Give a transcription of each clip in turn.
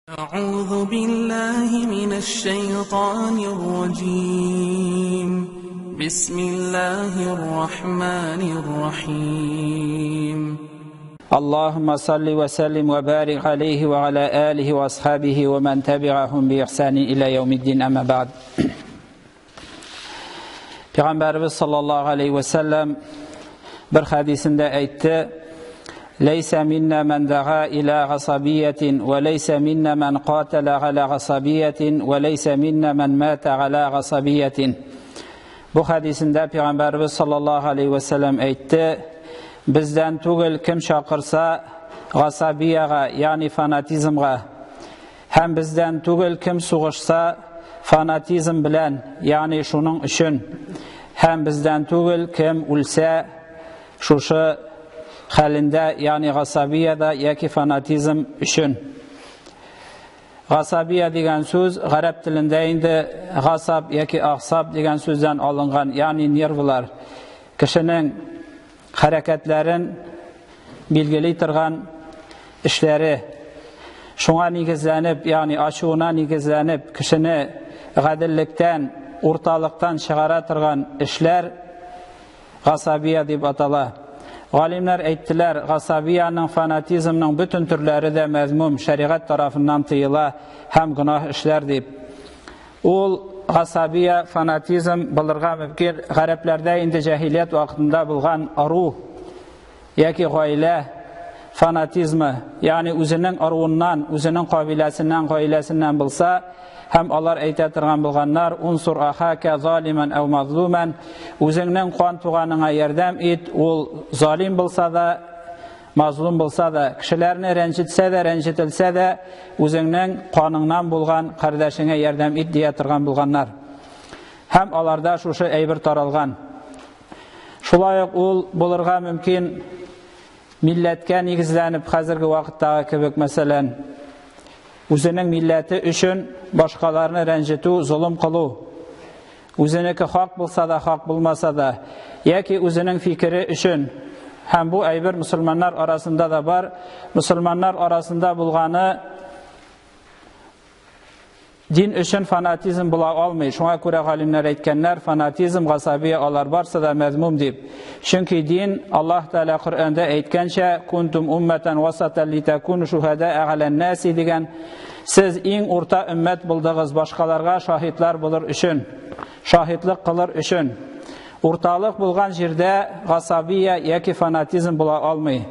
أعوذ بالله من الشيطان الرجيم. بسم الله الرحمن الرحيم. اللهم صل وسلم وبارك عليه وعلى آله وأصحابه ومن تبعهم بإحسان إلى يوم الدين أما بعد. Peygamberimiz sallallahu aleyhi ve sellem bir hadisinde aytdı: "Leysa minna men da'a ila asabiyetin ve leysa minna men qatala ala asabiyetin ve leysa minna men mata ala asabiyetin." Bu hadisinde Peygamberimiz sallallahu aleyhi ve sellem aytdı: "Bizden tugul kim şakırsa asabiyaga yani fanatizmga, hem bizden tugul kim suğuşsa fanatizm bilen yani şunun üçün, hem bizden tugul kim ulsa şuşu halinde yani gasabiyada yaki fanatizm üçün." Gasabiya degan söz Arap tilinde indi gasab yaki ahsab degan sözden alıngan, yani nervlar kişinin hareketlerin bilgili turgan işleri. Şuna nigizlenip, yani açığına nigizlenip kişini gadillikten, ortalıktan çıkara turgan işler gasabiya deb atala. Alimler ayttılar, gasabiyanın, fanatizmning bütün türleri de mezmum, şeriat tarafından tıyıla, hem günah işler deb. Ol gasabiya, fanatizm bilirga mümkin Araplarda indi cahiliyet vaqtında bulgan aruh yaki gaile fanatizmi, yani özünün aruğundan, özünün qabilesinden bilsa, hem Allah aytatirgan bulganlar unsur ahaka zaliman ev mazluman, özünün qan tuğanına yardım et, ol zalim bilsa da mazlum bilsa da, kişilerini rencitse de rencitilse de özünün qanından bulgan kardeşine yardım et diye turgan bulganlar. Hem alarda şuşu aybir taralgan. Şulayık ol bulurga mümkün milletke nigizlenip hazırgi vaqtdagi kebek meselen özünün milleti üçün başkalarını rencitu, zulüm kılu, özüneki hak bulsa da hak bulmasa da, yaki özünün fikri üçün, hem bu aybir Müslümanlar arasında da var. Müslümanlar arasında bulganı din üçün fanatizm bula almay. Şuna göre alimler aytkenler, fanatizm gasabiya alar barsa da mezmum deyip. Çünkü din Allah Teala Kur'an'da aytkençe kuntum ummeten vasatan litakunu şuhada'a alen nasi degan, siz en orta ümmet buldunuz başkalarga şahitler bulur üçün, şahitlik kılır üçün. Ortalık bulgan jerde gasabiya yaki fanatizm bula almay.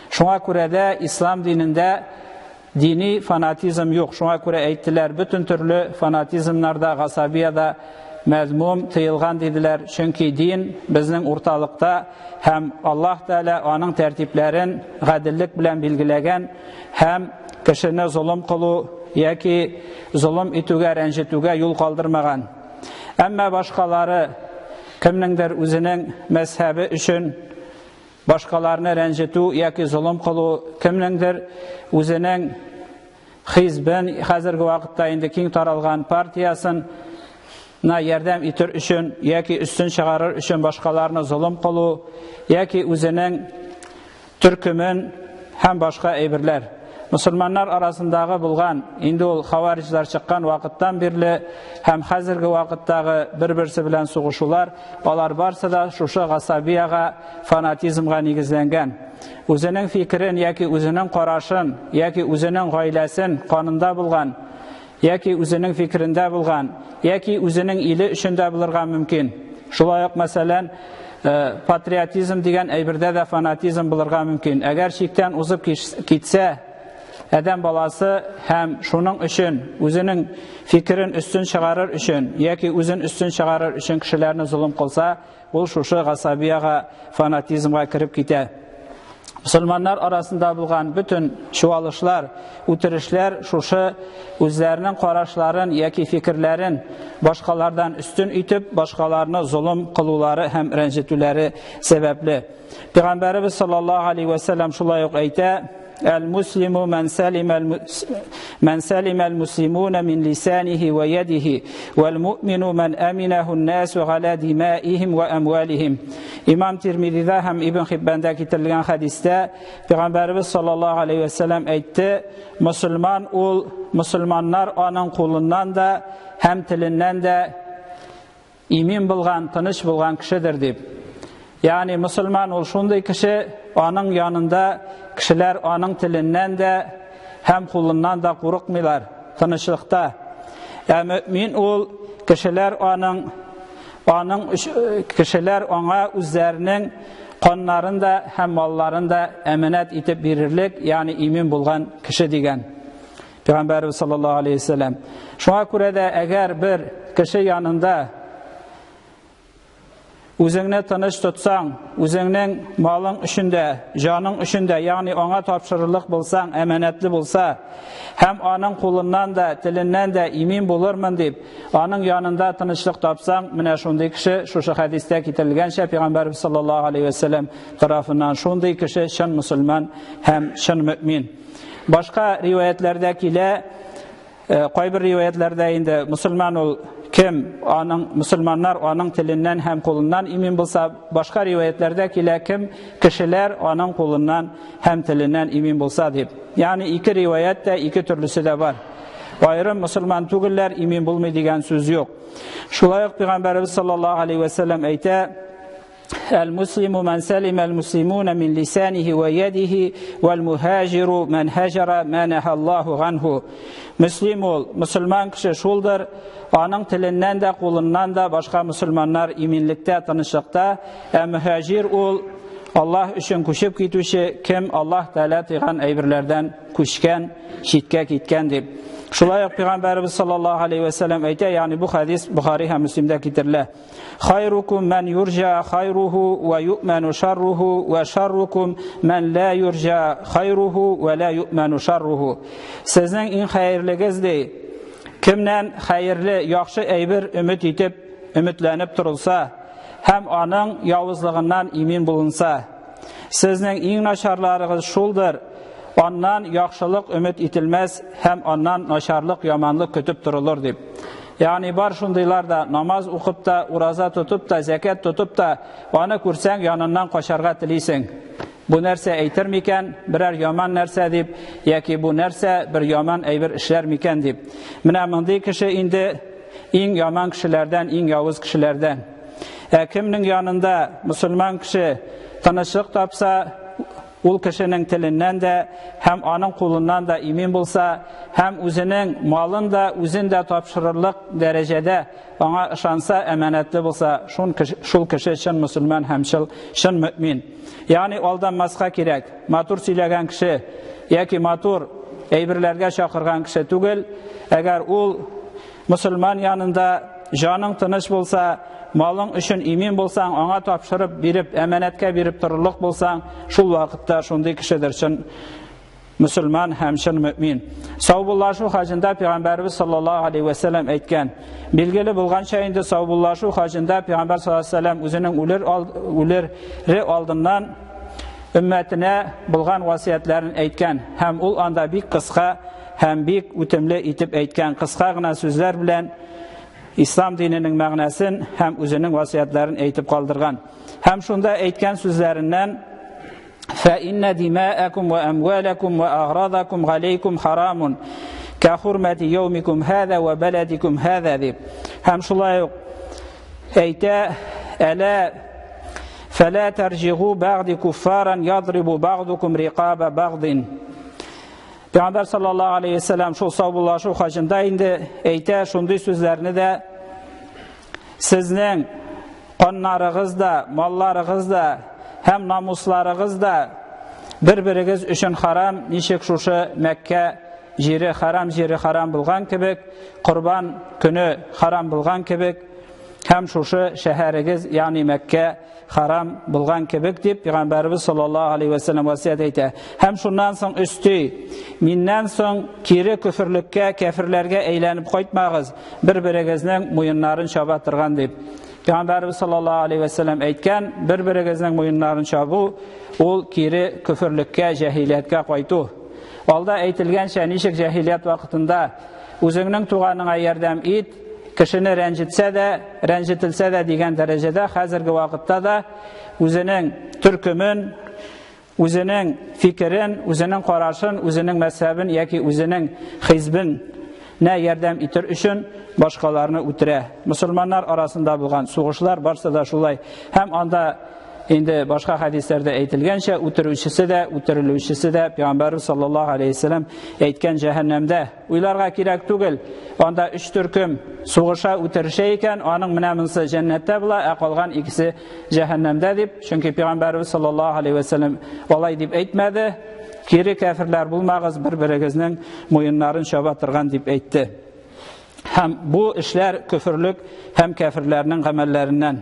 Şuna göre de İslam dininde dini fanatizm yok. Şuna göre ayttılar, bütün türlü fanatizmlarda, gasabiyada mezmum, tıyılgan dediler. Çünkü din bizning ortalıkta hem Allah Teala onun tertiplerin gadillik bilen bilgilegen, hem kişini zulüm kılı yaki zulüm ituga, rencituga yol kaldırmagan. Ama başkaları kimningdir özünün mezhebi üçün başkalarını rencitu yaki zulüm kılı, kimningdir özünün hizbin, hazırgi vaqtda indi keng taralgan partiyasına yardım etir üçün yaki üstün çıkarır üçün başkalarını zulüm kılı, yaki özünün türkümün hem başka aybirler. Müslümanlar arasındağı bulgan, indi ol havariciler çıkkan vaqtdan birli, hem hazırgi vaqtdağı bir-birisi bilen soğuşular, olar barsa da şuşu gasabiyaga, fanatizmga nigizlengen. Özünün fikrin, yaki özünün qaraşın, yaki özünün gailesin qanında bulgan, yaki özünün fikrinde bulgan, yaki özünün ili üçünde bulurgan mümkün. Şulayık meselen patriotizm degen aybirde de fanatizm bulurgan mümkün. Eğer şikten uzıp gitse adam balası hem şunun üçün, özünün fikrin üstün çıkarır üçün, yaki özün üstün çıkarır üçün kişilerini zulüm kılsa, bu şuşu gasabiyaga, fanatizmga kirip gite. Müslümanlar arasında bulgan bütün çuvalışlar, utirişler şuşu özlerinin qaraşların yaki fikirlerin başkalardan üstün itip başkalarını zulüm kılıları hem rencitüleri sebepli. Peygamberimiz sallallahu aleyhi ve sellem şulayık ayta: المسلم من سلم المسلمون من لسانه ويده والمؤمن من أمنه الناس على دمائهم وأموالهم. İmam Tirmizi'de hem İbn Hibban'da getirilgan hadiste Peygamberimiz sallallahu aleyhi ve sellem aytdı, Müslümanlar onun kulundan da hem tilinden de imin bulgan, tanış bulgan kişidir deyip. Yani Müslüman ol şunday kişi, onun yanında kişiler onun tilinden de hem kulundan da korkmuyorlar tanışlıkta. Mümin ol kişiler kişiler ona üzerinin kanlarını da hem mallarını da emanet etip verirlik, yani imin bulgan kişi degen. Peygamberimiz sallallahu aleyhi ve sellem. Şuna göre de eğer bir kişi yanında özüne tanış tutsan, özünün malın içinde, canın içinde, yani ona tapşırırlık bulsan, emanetli bulsa, hem onun kulundan da, tilinden de imin bulurman deyip, onun yanında tanışlık tapsan, mine şunday kişi, şu hadiste getirilgençe Peygamberimiz sallallahu aleyhi ve sellem tarafından şunday kişi, şın Müslüman, hem şın mümin. Başka rivayetlerdeki koy bir rivayetlerde indi Müslüman ol kim Müslümanlar onun tilinden hem kulundan imin bulsa, başka rivayetlerdeki kim kişiler onun kulundan hem tilinden imin bulsa deyip. Yani iki rivayette iki türlüsü de var. Ayrım Müslüman tügüller imin bulmayı degen söz yok. Şulayık Peygamberimiz sallallahu aleyhi ve sellem ayta: المسلم من سلم المسلمون من لسانه ويده والمهاجر من هجر ما نهى الله عنه. Müslim ol, Müslüman kişi şuldur, onun tilinden de kulundan da başka Müslümanlar iminlikte, tanışlıkta. Mühacir ol, Allah üçün kuşup gitüşü, kim Allah Teala tıygan eybirlerden kuşken, şitke gitken deyip. Şulay Peygamberimiz sallallahu aleyhi ve sellem ayta, yani bu hadis Buhari hem Müslim'de getirile. Hayrukum men yurca hayruhu ve yu'menu şarruhu ve şarrukum men la yurca hayruhu ve la yu'menu şarruhu. Sizin en hayırlığınız de kimden hayırlı, yaxşı eybir ümit etip, ümitlenip durulsa, hem onun yavuzlığından imin bulunsa. Sizin en naşarlarınız şuldur. Ondan yaxşılık ümit etilmez, hem ondan naşarlık, yamanlık kütüp durulur deyip. Yani var şundaylar da namaz okup da, uraza tutup da, zekat tutup da, onu kursan yanından koşarga tiliysin. Bu nerse eytir miken, birer yaman nerse deyip, ya ki bu nerse bir yaman eybir işler miken deyip. Mine mındı kişi indi en yaman kişilerden, en yavuz kişilerden. Kiminin yanında Müslüman kişi tanışık tapsa, ul kişinin tilinden de hem onun kulundan da imin bulsa, hem özünün malın da özünde tapşırırlık derecede ona ışansa, emanetli bulsa, şul kişi şın Müslüman hem şın mümin. Yani aldanmazga gerek. Matur söylegen kişi, ya ki matur eybirlerge şakırgan kişi tügül, eğer ul Müslüman yanında canın tınış bulsa, malın üçün imin bulsan, ona tapşırıp birip, emanetke birip dururluk bulsan, şul vakitte şunday kişidir şun Müslüman hem şun mümin. Savbullaşu hacında Peygamberimiz sallallahu aleyhi ve sellem aytgan. Bilgili bulgan şeyinde savbullaşu hacında Peygamber sallallahu aleyhi ve sellem özünün ölürü aldından ümmetine bulgan vasiyetlerini aytgan. Hem ul anda bir kıska, hem bir ütimli itip aytgan. Kıska gına sözler bilen İslam dininin mağnasin hem özünün vasiyetlerini aytip kaldırgan. Hem şunda aytgan sözlerinden فَإِنَّ دِمَاءَكُمْ وَأَمْوَالَكُمْ وَأَغْرَاضَكُمْ عَلَيْكُمْ حَرَامٌ كَحُرْمَةِ يَوْمِكُمْ هَذَا وَبَلَدِكُمْ هَذَا deyip. Hem şulay ayta أَلَا فَلَا تَرْجِعُوا بَعْدِ كُفَّارًا يَضْرِبُ بَعْضُكُمْ رِقَابَ بَعْضٍ. Peygamber sallallahu aleyhi ve sellem şu savbullaşu hacında indi ayta şunday sözlerini de sizning qonlarınız da, mallarınız da, hem namuslarınız da bir-biriniz üçün haram, nişik şuşu Mekke jeri haram bulgan kibik, Kurban günü haram bulgan kibik, hem şuşu şehiriniz yani Mekke haram bulgan kibik deyip Peygamberimiz sallallahu aleyhi ve sellem vasiyet eyte. Hem şundan son üstü, mindən son kiri küfürlükке, kefirlerge eğlenip koytmağız, bir-birinizin muyunların şabatırgan deyip. Peygamberimiz sallallahu aleyhi ve sellem aytgan, bir-biringizning mo'yinlarini chabu, ol kiri küfürlükке, jahiliyatga qaytu. Alda aytilgancha nechik jahiliyat vaqtida o'zingning tuğanыңа yordam et, kishini ranjitilsa da degan darajada hozirgi vaqtda da o'zining turkumin, o'zining fikrin, o'zining qarashin, o'zining mazhabin yoki o'zining hizbin ne yordam etir uchun boshqalarni o'tira. Musulmonlar orasida bo'lgan sug'ishlar barsa da shulay. Ham anda endi boshqa hadislarda aytilgancha o'tiruvchisi da, o'tiriluvchisi da Payg'ambarimiz sollallohu alayhi vasallam aytgan jahannamda. Uylarga kerak tugil. Anda 3 turkum sug'isha o'tirisha ekan, uning minaminsi jannatda bo'lar, qolgan ikkisi jahannamda deb. Chunki Payg'ambarimiz sollallohu alayhi vasallam olay deb aytmadi. Kiri kafirlar bo'lmag'iz, bir-biringizning mo'yinlarini shabatirgan deb aytdi. Ham bu ishlar küfürlük, hem kafirlarning amallaridan.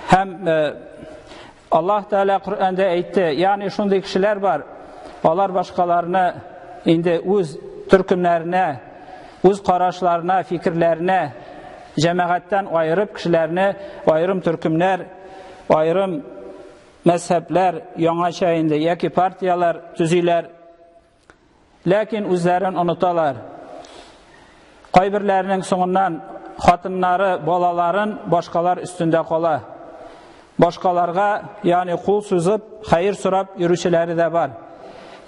Hem Allah Teala Kur'an'da aytdi, yani shunday kishilar bor, ular boshqalarni endi o'z turkumlarına, o'z qarashlarına, fikrlarına jamoatdan ayırıp kishilarni ayrim turkumlar, ayrim mezhepler, yangacha endi yoki partiyalar tuziylar. Lakin o'zlarini unutalar. Qaybirlarining so'ngidan xotinlari, bolalarin boshqalar ustunda qolar. Boshqalarga, ya'ni qo'l so'zib, xayr so'rab yuruvchilari da bor.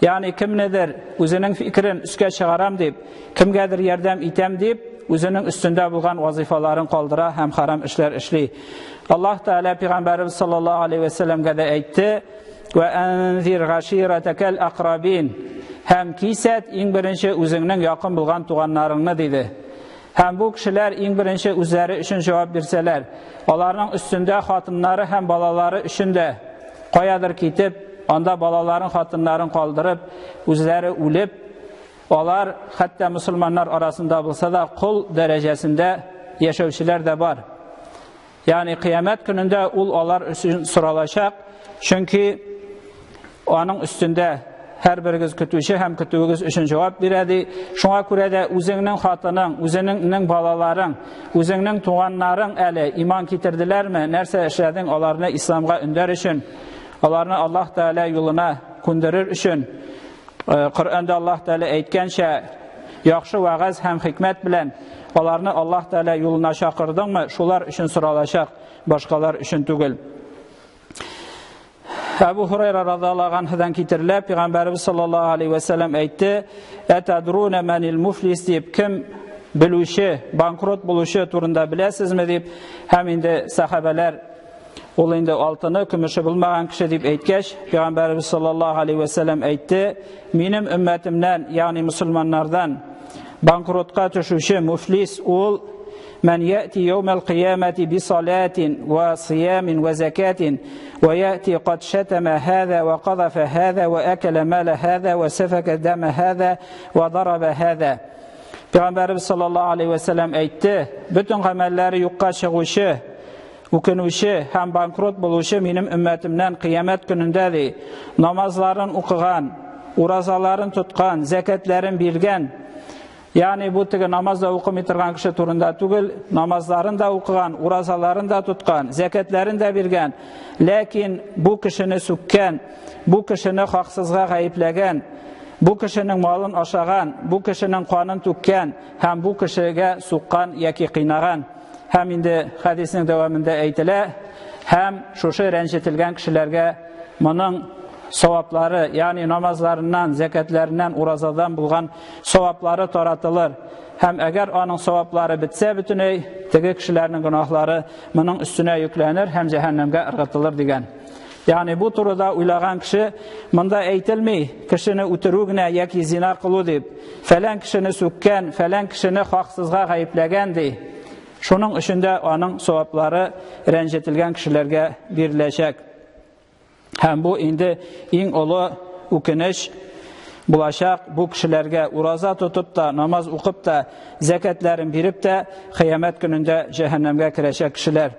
Ya'ni kimnidir o'zining fikrin ustiga chiqaram deb, kimgadir yordam etam deb, o'zining ustunda bo'lgan vazifalarini qoldira, ham harom ishlar ishli. Alloh taolo Payg'ambarimiz sollallohu alayhi vasallamga da aytdi: "Va anzir g'ashiratakal aqrabin." Ham kisat eng birinchi o'zingning yaqin bo'lgan tuğanlaringni dedi. Ham bu kishilar eng birinchi o'zlari uchun javob bersalar, ularning ustunda xotinlari ham bolalari uchunda qo'yadir ketib, onda balalarin xotinlarini qoldirib, o'zlari o'lib, ular hatto musulmonlar orasida bo'lsa da qul darajasida yashovchilar da bor. Ya'ni qiyomat kunida ular uchun so'ralashaq, chunki uning ustunda her biriz kütüşü hem kütüğünüz üçün cevap veredi. Şuna göre de özünün xotining, özünün balaların, özünün tuğanların eli iman getirdiler mi? Nerse işledin onlarını İslam'a önder için, onlarını Allah Teala yoluna kundirir için. Kur'an'da Allah Teala aytgancha, yaxşı va'z hem hikmet bilen onlarını Allah Teala yoluna çağırdın mı? Şular için sıralaşaq, başkalar için tugul. Ebu Hureyre radıyallahu anh'dan kitirilib, Peygamberimiz sallallahu aleyhi ve sellem aytdi: "Etadruna manil muflis" deyip kim biluşi, bankrot buluşu turunda bilesizmi deyip, hem indi sahabeler ol indi altını, kümüşü bulmagan kişi deyip aytgaç, Peygamberimiz sallallahu aleyhi ve sellem aytdi: "Menim ümmetimden, yani musulmanlardan bankrotka düşüşü muflis ol من يأتي يوم القيامة بصلاة وصيام وزكاة ويأتي قد شتم هذا وقذف هذا وأكل مال هذا وسفك دم هذا وضرب هذا." Peygamberimiz sallallahu aleyhi ve sellem aytdi: "Bütün amelleri yokka çıkışı, ukunuşu, hem bankrot buluşu benim ümmetimden kıyamet günündedir. Namazların okugan, urazaların tutkan, zekatların bilgen." Yani bu tigi namazda o'qimay turgan kishi turunda tugul, namazlarini da o'qigan, urazalarını da tutgan, zakatlarini da bergan, lekin bu kishini sukkan, bu kishini haqsizga g'ayiblagan, bu kishining molini oshagan, bu kishining qonini to'kkan, ham bu kishiga suqqan yoki qiynagan. Ham endi hadisning davomida aytilar, ham shusha ranjitilgan kishilarga buning savaplari, yani namazlarından, zakatlaridan, urazadan bulgan savaplari taratılır. Hem eğer onun savaplari bitse bütüney, tigi kishilarning gunohlari buning üstüne yüklenir, hem cehennemge ırgıtılır degan. Yani bu turda uylagan kishi bunda aytilmay, kishini o'tirugina yoki zina qilib deb, falan kishini sukkan, falan kishini haqsizga g'ayiblagan dey. Shuning uchunda onun savaplari ranjitilgan kishilarga berilajak. Hem bu indi eng ulu ukunish bulaşaq, bu kishilarga uraza tutup da, namaz o'qib da, zakatlarini berib da, qiyomat kunida jahannamga kirajak kishilar.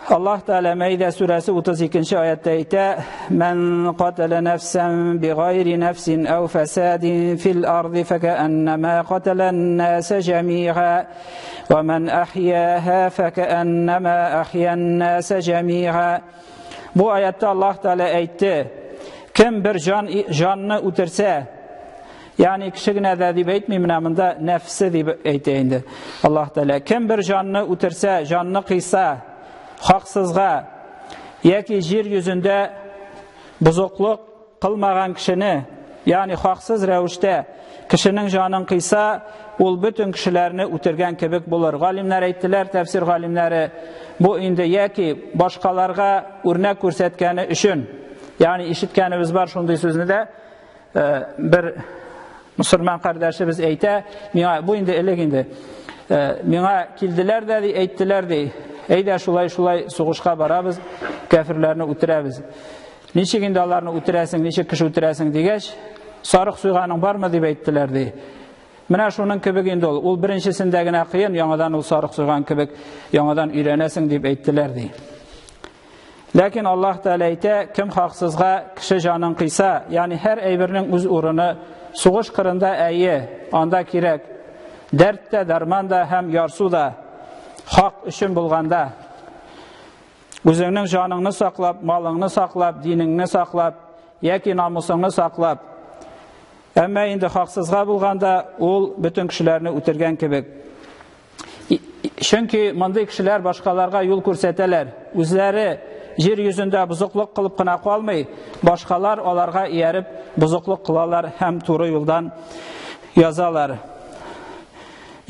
Allah Teala Maide suresi 32. ayette ayta: "Men qatala nefsen bi gayri nefsin ev fesadin fil ardı fekennema qatalen nase cemi'a ve men ahyaha fekennema ahyan nase cemi'a." Bu ayette Allah Teala aytdı: kim bir canını öldürse, yani kişigine de deyip aytmayım, namında nefsi deyip aytaydı Allah Teala. Kim bir canını öldürse, canını kıysa, haksızga, yaki yer yüzünde buzukluk kılmagan kişini, yani haksız revişte kişinin canını kıysa, ol bütün kişilerini öldürgen kebek bulur. Galimler ayttılar, tefsir galimleri, bu indi yaki başkalarga örnek görsetkeni üçün, yani işitkenimiz var şunday sözünü de bir Müslüman kardeşimiz ayta, bu indi elek indi. Mina kildiler dedi, ayttılar dedi. Eyde şulay soğuşqa barabız, kafirlerini öldürəbiz. Neçik indi onlarını öldürəsin, neçik kişi öldürəsin degeç, sarıq suyğanın var mı deyip ayttılar dedi. Mina şunun kibik indi ol birinçisindegine kıyın, yanadan ol sarıq suyğan kibik, yanadan ürenesin deyip ayttılar dedi. Lakin Allah Teala ayta, kim haksızga kişi canın kıysa, yani her eybirinin öz uğrunu soğuş kırında eyi, anda kirek, dertte, darmanda, hem yarsu da, hak üçün bulganda, özünün canını saklap, malını saklap, dinini saklap, yaki namusunu saklap, ama indi haksızga bulganda, ol bütün kişilerini öldürgen kebek. Çünkü mınday kişiler başkalarga yol körseteler, özleri yer yüzünde buzukluk kılıp kına kalmay, başkalar onlarga iyerip buzukluk kılalar, hem turu yoldan yazalar.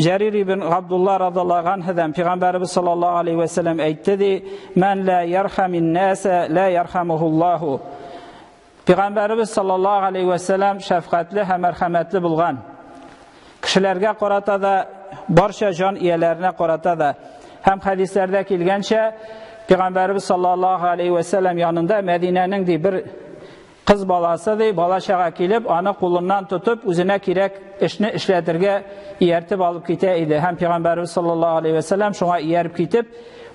Cerir ibn Abdullah radıyallahu anh'den Peygamberimiz sallallahu aleyhi ve sellem aytdı: "Men la yerhamin nase la yerhamuhullahu." Peygamberimiz sallallahu aleyhi ve sellem şefkatli hem merhametli bulgan. Kişilerge qarata da, barcha can iyelerine qarata da, hem hadislerde kelgençe Peygamberimiz sallallahu aleyhi ve sellem yanında Medine'nin bir kız balası deyip, bala şağa kelip, anı kulundan tutup, üzüne kirek işini işletirge iyertip alıp giteydi. Hem Peygamberimiz sallallahu aleyhi ve sellem şuna iyerip gitip,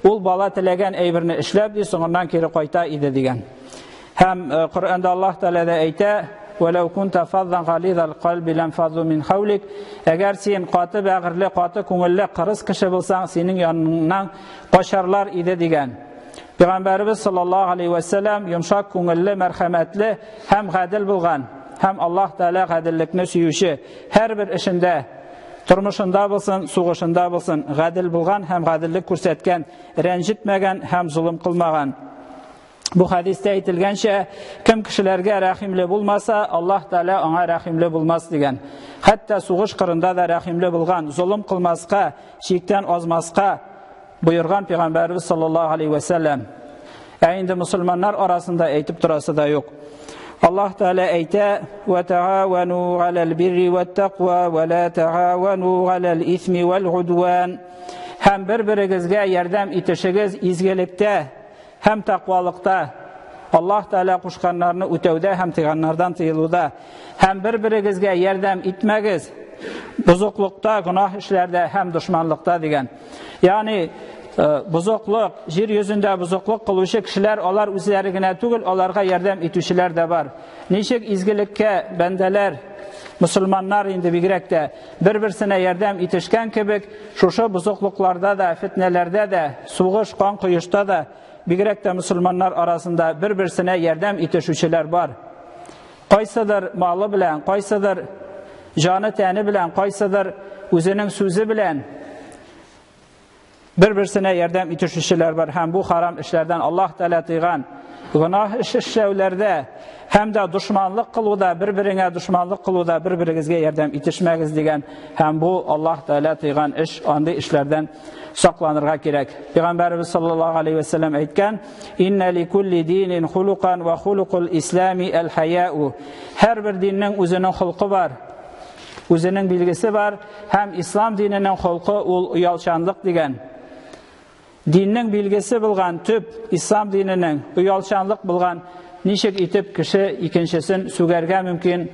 ol bala tilegen eybirini işlebdi, sonundan kiri koyta idi degen. Hem Kur'an'da Allah Teala da ayta: "Velev kunta fazdan galidal kalbi lenfazzu min havlik." Eğer sen katı bağırlı, katı köngüllü, kırız kişi bulsan, senin yanından koşarlar idi degen. Peygamberimiz sallallahu aleyhi ve sellem yumşak köngüllü, merhametli, hem gadil bulgan, hem Allah Teala gadillikni süyüşü, her bir işinde, turmuşunda bulsun, soğuşunda bulsun, gadil bulgan, hem gadillik körsetken, rencitmegen, hem zulüm kılmagan. Bu hadiste aytilgençe, kim kişilerge rahimli bulmasa, Allah Teala ona rahimli bulmaz degen. Hatta soğuş kırında da rahimli bulgan, zulüm kılmazka, şikten ozmazka buyurgan Peygamberimiz sallallahu aleyhi ve sellem. Indi Müslümanlar arasında aytip durası da yok. Allah Teala ayta: "Ve taavenu alel birri ve taqva ve la taavenu alel ismi vel udwan." Hem birbirigizge yardım etişigiz izgelikte, hem takvalıkta, Allah Teala kuşkanlarını ötevde, hem tıganlardan tıyılıda, hem birbirigizge yardım etmegiz buzuklukta, günah işlerde, hem düşmanlıkta degen. Yani buzukluk, yer yüzünde buzukluk kılışı kişiler, onlar üzerine tügül, onlarga yardım etüşüler de var. Neşik izgilikke bendeler, Müslümanlar indi bigirekte birbirsine yardım etişken kebek, şuşu buzukluklarda da, fitnelerde de, soğuş, kan kuyuşta da, bigirekte Müslümanlar arasında birbirsine yardım etişüçüler var. Kaysıdır malı bilen, kaysıdır canı teni bilen, kaysıdır özünün sözü bilen, birbirsine yardım etişüçüler var. Hem bu haram işlerden Allah Teala tıygan, günah işlevlerde, hem de düşmanlık kılıda, birbirine düşmanlık kılıda, birbirigizge yardım etişmegiz degen, hem bu Allah Teala tıygan iş, andı işlerden saklanırga gerek. Peygamberimiz sallallahu aleyhi ve sellem aytgan: "İnne li kulli dinin hulukan ve hulukul islami el haya'u." Her bir dinin özünün hulku var, özünün bilgisi var. Hem İslam dininin hulku ol uyalçanlık degen. Dininin bilgisi bulgan tüp, İslam dininin uyalçanlık bulgan, nişik itip kişi ikinçisin sügerge mümkün,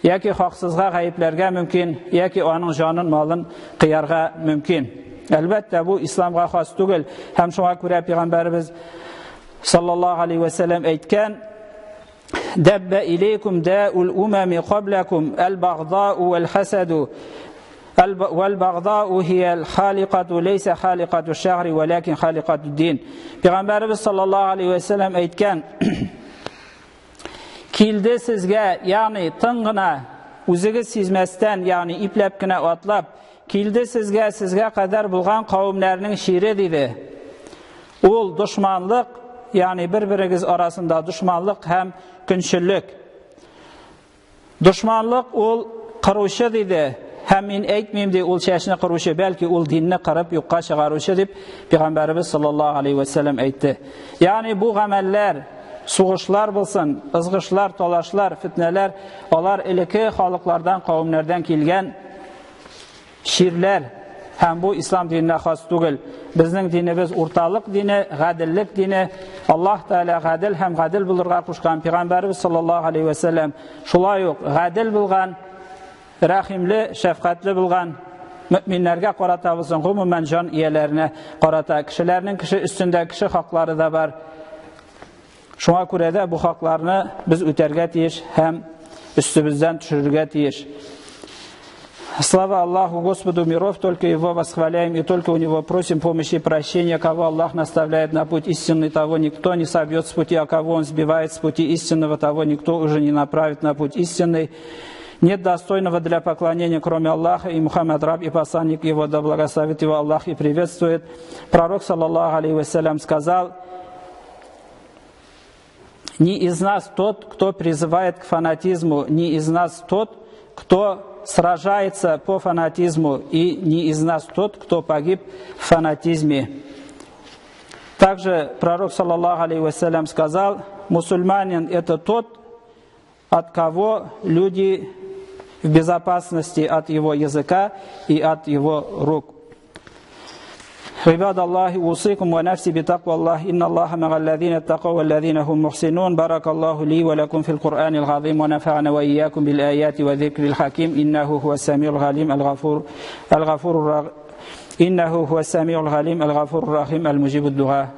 yaki haksızga gayiplerge mümkün, yaki onun canın malın kıyarga mümkün. Әлбәттә, бу исламга хас түгел. Һәм шуңа күрә Пәйгамбәрбез саллаллаһу алейхи ва сәллям әйткән: "Дабба илейкум даул умами qaблакум ал-багъдау вал-хасаду вал-багъдау хия ал-халиқату лейса халиқату аш-шахри валакин халиқату ад-дин." Пәйгамбәрбез саллаллаһу алейхи ва сәллям әйткән: "Килде сезгә, ягъни тын гына, үзегез сизмәстән, ягъни ипләп кенә атлап, килде сезгә кадәр булган кавемнәрнең шире" диде. Ул дошманлык, ягъни бер-берегез арасында дошманлык һәм көнчеллек. Дошманлык ул кыручы диде. Һәм мин әйтмим ди, ул чәчне кыручы, бәлки ул динне кырып юкка чыгаручы дип Пәйгамбәрбез саллаллаһу алейхи ва сәллям әйтте. Ягъни бу гамәлләр, сугышлар булсын, ызгышлар, талашлар, фитнәләр, алар элекке халыклардан, кавемнәрдән килгән ширләр. Һәм бу ислам диненә хас түгел. Безнең динебез урталык дине, гаделлек дине. Аллаһ Тәала гадел һәм гадел булырга кушкан. Пәйгамбәрбез саллаллаһу алейхи ва сәллям шулай ук гадел булган, рәхимле, шәфкатьле булган. Мөэминнәргә карата булсын, гомумән җан ияләренә карата, кешеләрнең кеше өстендә кеше хаклары да бар. Шуңа күрә дә бу хакларны без үтәргә тиеш һәм өстебездән төшерергә тиеш. Слава Аллаху, Господу миров, только Его восхваляем и только у Него просим помощи и прощения. Кого Аллах наставляет на путь истинный, того никто не собьет с пути, а кого Он сбивает с пути истинного, того никто уже не направит на путь истинный. Нет достойного для поклонения, кроме Аллаха, и Мухаммад раб и посланник Его, да благословит Его Аллах и приветствует. Пророк, саллаллаху алейхи ва сәллям, сказал: "Не из нас тот, кто призывает к фанатизму, не из нас тот, кто сражается по фанатизму, и не из нас тот, кто погиб в фанатизме". Также пророк, саллаллаху алейхи ва сәллям, сказал: "Мусульманин — это тот, от кого люди в безопасности от его языка и от его рук". عباد الله أوصيكم ونفسي بتقوى الله إن الله مع الذين اتقوا والذين هم محسنون. بارك الله لي ولكم في القرآن العظيم ونفعنا وإياكم بالآيات وذكر الحكيم إنه هو السميع العليم الغفور الرحيم المجيب الدعاء.